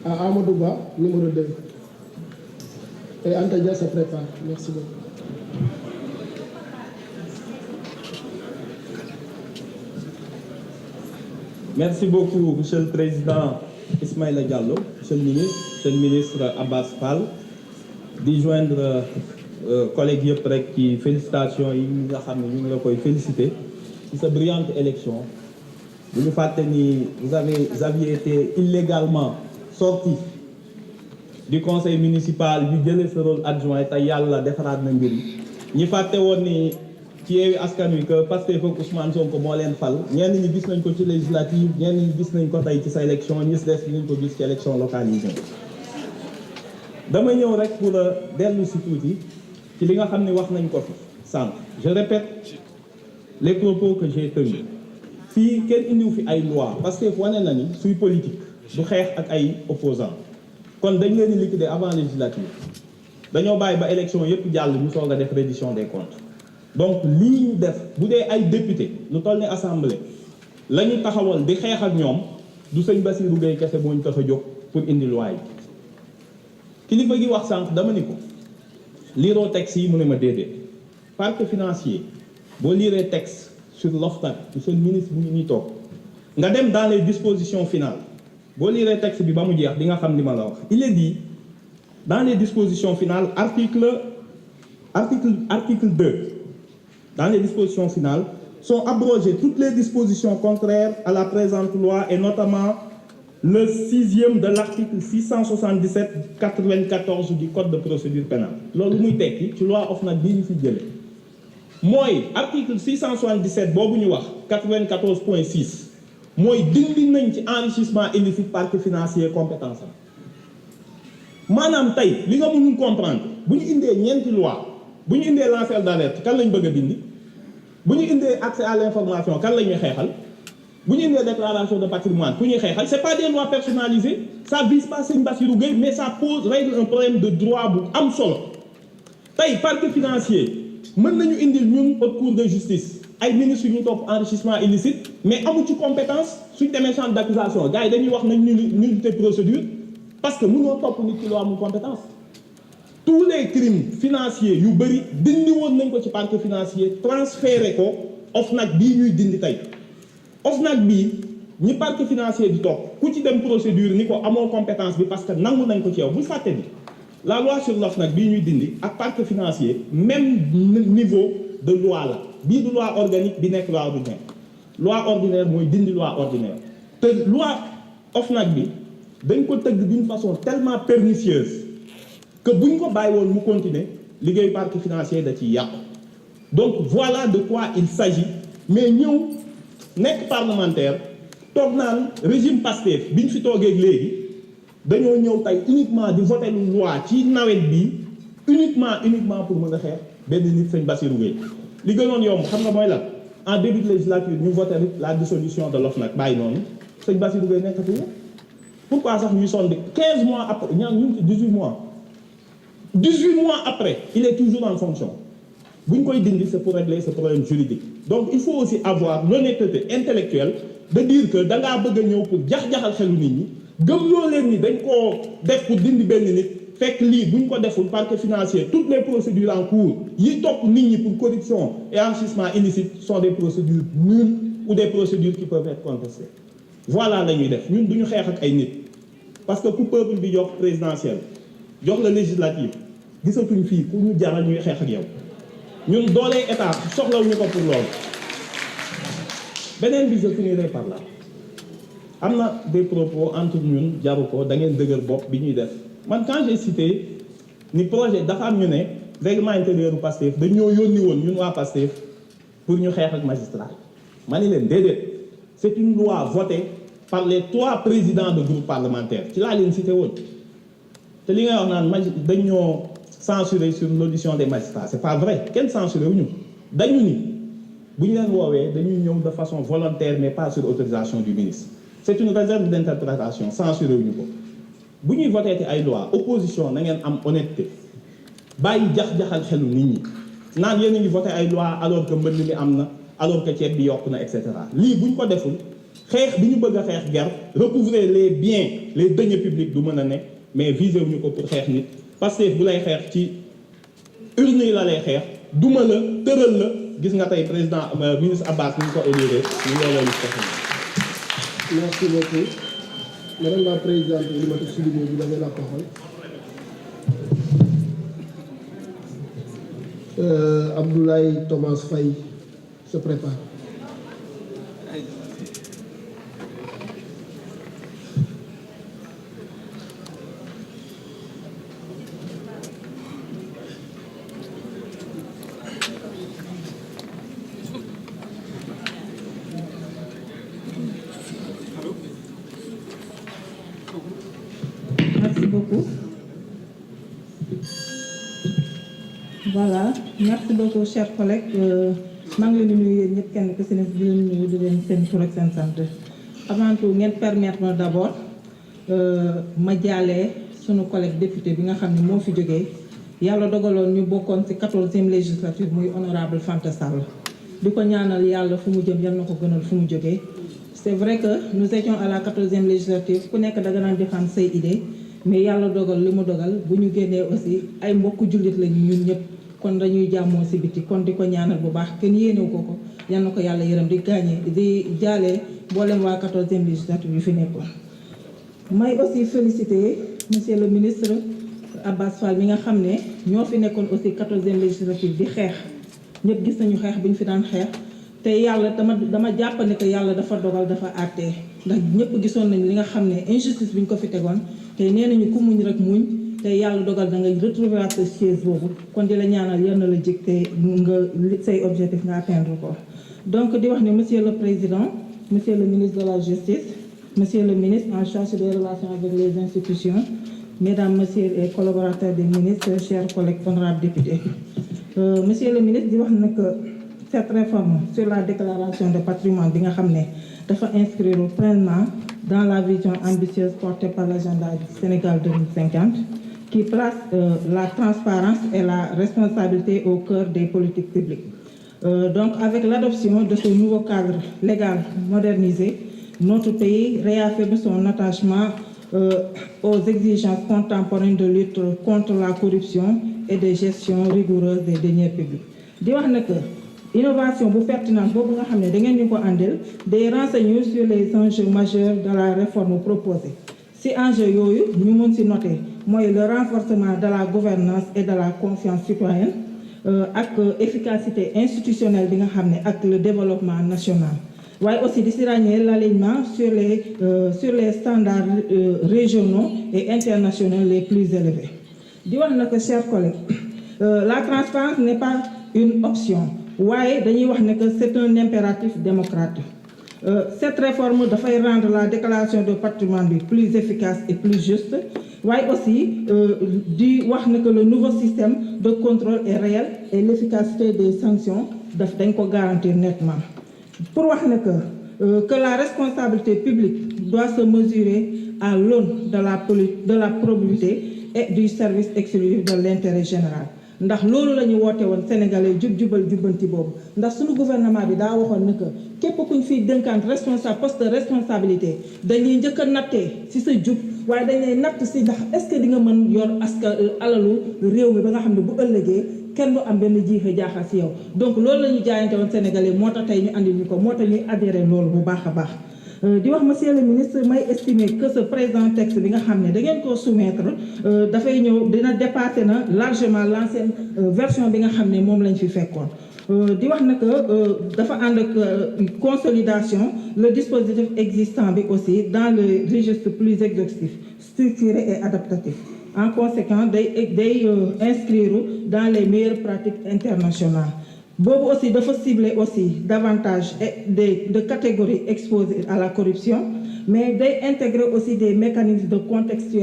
à Amadou Ba, numéro 2. Et Anta Dia se prépare. Merci beaucoup. Merci beaucoup, Monsieur le Président Ismaïla Diallo, Monsieur le ministre Abbas Fall, di joindre collègues yëpp rek ci félicitations yi nga xam ne ñu ngi la koy féliciter ci sa brillante élection. Bu ñu fàtte ni vous aviez été illégalement sorti du conseil municipal yu jëlee sa rôle adjoint te yàlla defaraat na mbir yi ñi fàtte woon ni ci Yewwi Askan Wi que Pastef ak Ousmane Sonko moo leen fal ñenn ñi gis nañ ko ci législative ñenn ñi gis nañ ko tey ci sa élection ñi si des nañ ko gis ci élection locale yi dama ñëw rek pour dellu si tuuti ci li nga xam ne wax nañ ko fi sànq. Je répète les propos que j'ai tenus fii kenn indiw fi ay loi Pastef wane na ni suy politique du xeex ak ay opposants kon dañ leen di liquider avant législative dañoo bàyyi ba élection yëpp jàll ñu soog a def reddition des comptes. Donc lii ñu def bu dee ay député lu toll ni assemblée la ñu taxawal di xeex ak ñoom du sëñ Bassirou Gueye kese moo ñu tax a jóg pour indi loi yi kilifa gi wax sànq dama ni ko liiroo texte yi mu ne ma déedéet parquet financier boo liiree texte sur l'OFNAC monsieur le ministre bu ñu ñuy toog nga dem dans les dispositions finales boo liiree texte bi ba mu jeex di nga xam li ma la wax. Il est dit dans les dispositions finales article 2. Dans les dispositions finales, sont abrogées toutes les dispositions contraires à la présente loi et notamment le 6e de l'article 677-94 du code de procédure pénale. loolu muy tekki ci loi OFNAC bii ñu fi jëlee mooy article 677 boobu ñu wax 94.6 mooy dindi nañ ci enrichissement illicite parquet financier compétence am maanaam tey li nga mënul comprendre bu ñu indee ñeenti loi bu ñu indee lanceur d'alerte kan lañ bëgg a dindi bu ñu indee accès à l'information kan la ñuy xeexal bu ñu indee déclaration de patrimoine ku ñuy xeexal c'est pas des lois personnalisées ça vise pas Serigne Bassirou Gueye mais ça règle un problème de droit bu am solo tey parquet financier mën nañu indil ñun haute cour de justice ay ministres yu ñu topp enrichissement illicite mais amu ci compétence suñ demee chambre d'accusation gars yi dañuy wax nañ nullité procédure parce que mënoo topp nit ci loo amul compétence. Tous les crimes financiers yu bëri dindi woon nañ ko ci parquet financier transféré ko OFNAC bii ñuy dindi tey OFNAC bii ñi parquet financier di topp ku ci dem procédure ni ko amoo compétence bi parce que nangu nañ ko ci yow bul fàtte bi la loi sur l'OFNAC bii ñuy dindi ak parquet financier même niveau de loi la bii du loi organique bi nekk loi ordinaire mooy dindi loi ordinaire te loi OFNAC bi dañ ko tëgg d'une façon tellement pernicieuse que bu ñu ko bàyyi woon mu continuer liggéey parquet financier da ci yàqu donc voilà de quoi il s'agit mais ñëw nekk parlementaire toog naan régime Pastef bi ñu fi toogee léegi dañoo ñëw tey uniquement di voter lu loi ci nawet bi uniquement pour mën a xeex benn nit sëñ Bassirou Gueye li gënoon yomb xam nga mooy lan en début de législature ñu voter la dissolution de l'OFNAC bàyyi noonu sëñ Bassirou Gueye nekkatu pourquoi sax ñuy sonn 15 mois après ñaan ñu ngi ci 18 mois après il est toujours en fonction bu ñu koy dindi c'est pour régler ce problème juridique donc il faut aussi avoir l'honnêteté intellectuelle de dire que da ngaa bëgg a ñëw pour jax-jaxal xelu nit ñi gëmloo leen ni dañ koo def pour dindi benn nit fekk lii bu ñu ko deful parquet financier toutes les procédures en cours yi topp nit ñi pour corruption et enrichissement illicite sont des procédures nulles ou des procédures qui peuvent être contestées voilà la ñuy def ñun du ñu xeex ak ay nit parce que ku peuple bi jox présidentielle jox la législative gisatuñ fii ku ñu jaral ñuy xeex ak yow ñun doolee état soxlawuñu ko pour loolu beneen bi je finirai par là am na des propos entre ñun jaru ko da ngeen dëgër bopp bi ñuy def man quand j'ai cité ni projet dafa am ñu ne règlement intérieur bu Pastef dañoo yónni woon ñun waa Pastef pour ñu xeex ak magistrat ma ni leen déedéet c'est une loi votée par les 3 présidents de groupe parlementaire ci laa leen cité woon te li ngay wax naan dañoo censuré sur l'audition des magistrats c'est pas vrai kenn censuré wuñu dañu ni bu ñu leen woowee dañuy ñëw de façon volontaire mais pas sur autorisation du ministre c'est une réserve d'interprétation censuré wuñu ko bu ñuy voté te ay loi opposition na ngeen am honnêteté bàyyi jax-jaxal xelu nit ñi naan yéen a ngi voté ay loi alors que mbënd mi am na alors que ceeb bi yokk na et cetera lii bu ñu ko deful xeex bi ñu bëgg a xeex guerre recouvrer les biens les deniers publics du mën a ne mais visé wuñu ko pour xeex nit Pastef bu lay xeex ci urne yi la lay xeex duma la tëral la gis nga tey président ministre Abbas ni ñu ko élire ñu looloo ñu merci beaucoup madame la présidente Oulimata Souligne vous avez la parole. Abdoulaye Thomas Faye se prépare. Merci beaucoup. Voilà, merci beaucoup chers collègues. maa ngi leen di nuyu yéen ñëpp kenn ku si nekk di leen nuyu di leen seen tur ak seen sant. Avant tout ngeen permettre ma d'abord ma jaalee sunu collègue député bi nga xam ne moo fi jógee yàlla dogaloon ñu bokkoon ci 14e législature muy honorable Fanta Sall di ko ñaanal yàlla fu mu jëm yal na ko gënal fu mu jógee. C'est vrai que nous étions à la 14e législature ku nekk da nga daan défendre say idées mais yàlla dogal li mu dogal bu ñu génnee aussi ay mbokku jullit lañu ñun ñëpp kon dañuy jàmmoo ci biti kon di ko ñaanal bu baax kenn yéenew ko yal na ko yàlla yërëm di gaañee di jaalee mboolem waa 14e législature yu fi nekkoon. may aussi féliciter monsieur le ministre Abbas Fall mi nga xam ne ñoo fi nekkoon aussi 14e législature di xeex ñëpp gis nañu xeex bi ñu fi daan xeex. te yàlla dama jàpp ne que yàlla dafa dogal dafa àtte ndax ñëpp gisoon nañ li nga xam ne injustice bi ñu ko fi tegoon te nee nañu ku muñ rek muñ te yàlla dogal da nga retrouver à sa chaise boobu kon di la ñaanal yal na la jig te nga say objectif nga atteindre ko. donc di wax ne monsieur le président monsieur le ministre de la justice monsieur le ministre en charge des relations avec les institutions mesdames messieurs et collaborateurs des ministres chers collègues honorables députés monsieur le ministre di wax ne que cette réforme sur la déclaration de patrimoine bi nga xam ne dafa inscrire pleinement dans la vision ambitieuse portée par l'agenda Sénégal 2050 qui place la transparence et la responsabilité au cœur des politiques publiques. Donc avec l'adoption de ce nouveau cadre légal modernisé, notre pays réaffirme son attachement aux exigences contemporaines de lutte contre la corruption et de gestion rigoureuse des deniers publics. di wax na que innovation bu pertinente boobu nga xam ne da ngeen ñu ko àndil day renseigner sur les enjeux majeurs de la réforme proposée. ci enjeux yooyu ñu mën ci noter mooy le renforcement de la gouvernance et de la confiance citoyenne ak efficacité institutionnelle bi nga xam ne ak le développement national. waaye aussi di ci ràññee l'alignement sur les standards régionaux et internationaux les plus élevés. di wax na que chers collègues la transparence n'est pas une option. waaye dañuy wax ne que c'est un impératif démocratique. Cette réforme dafay rendre la déclaration de patrimoine bi plus efficace et plus juste waaye aussi di wax ne que le nouveau système de contrôle est réel et l'efficacité des sanctions dañ ko garantir nettement. Pour wax ne que la responsabilité publique doit se mesurer à l'aune de la probité et du service exclusif de l'intérêt général. ndax loolu la ñu woote woon sénégalais jubal jubbanti boobu ndax suñu gouvernement bi daa waxoon ne que képp kuñ fiy dënkaan poste de responsabilité dañuy njëkk a nattee ci sa jub waaye dañ lay natt ci ndax est-ce que di nga mën yor alalu réew mi ba nga xam ne bu ëllëgee kenn du am benn jiixe jaaxal ci yow. donc loolu la ñu jaayante woon sénégalais moo tax tey ñu andi ñu ko moo tax ñuy adhéré loolu bu baax a baax. di wax monsieur le ministre may estimer que ce présent texte bi nga xam ne da ngeen koo soumettre dafay ñëw dina dépasser na largement l'ancienne version bi nga xam ne moom lañ fi fekkoon. di wax na que dafa ànd ak consolidation le dispositif existant bi aussi dans le registre plus exhaustif structuré et adaptatif. En conséquence day inscrire dans les meilleures pratiques internationales. boobu aussi dafa cibler aussi davantage de catégories exposées à la corruption mais day intégrer aussi des mécanismes de contextualisation